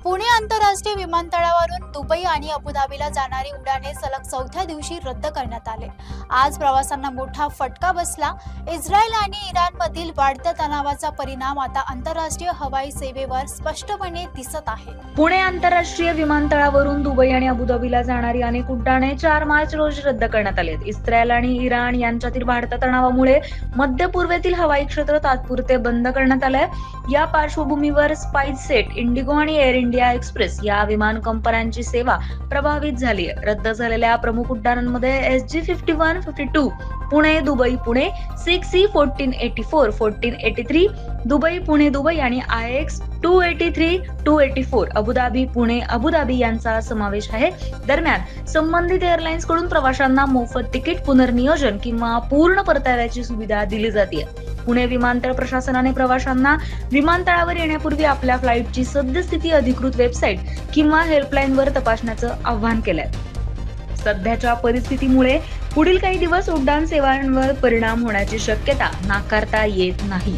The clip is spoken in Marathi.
पुणे आंतरराष्ट्रीय विमानतळावरून दुबई आणि अबुधाबीला जाणारी उड्डाणे सलग चौथ्या दिवशी रद्द करण्यात आले। आज प्रवाशांना मोठा फटका बसला। इस्रायल आणि इराणमधील वाढत्या तणावाचा परिणाम आता आंतरराष्ट्रीय हवाई सेवेवर स्पष्टपणे दिसत आहे। पुणे आंतरराष्ट्रीय विमानतळावरून दुबई आणि अबुधाबीला जाणारी अनेक उड्डाणे 4 मार्च रोजी रद्द करण्यात आली आहेत। इस्रायल आणि इराण यांच्यातील वाढत्या तणावामुळे मध्य पूर्वेतील हवाई क्षेत्र तात्पुरते बंद करण्यात आले आहे। या पार्श्वभूमीवर स्पाइसजेट, इंडिगो आणि एअर इंडिया एक्सप्रेस या विमान कंपन्यांची सेवा प्रभावित झाली आहे। रद्द झालेल्या प्रमुख उड्डाणांमध्ये SG51, 52 Pune Dubai Pune, 6C 1484, 1483 Dubai Pune Dubai आणि IX 283, 284 अबुधाबी पुणे अबुधाबी यांचा समावेश आहे। दरम्यान संबंधित एअरलाइन्स कडून प्रवाशांना मोफत तिकीट, पुनर्नियोजन किंवा पूर्ण परताव्याची सुविधा दिली जाते। पुणे विमानतळ प्रशासनाने प्रवाशांना विमानतळावर येण्यापूर्वी आपल्या फ्लाईटची सद्यस्थिती अधिकृत वेबसाईट किंवा हेल्पलाईनवर तपासण्याचं आवाहन केलंय। सध्याच्या परिस्थितीमुळे पुढील काही दिवस उड्डाण सेवांवर परिणाम होण्याची शक्यता नाकारता येत नाही।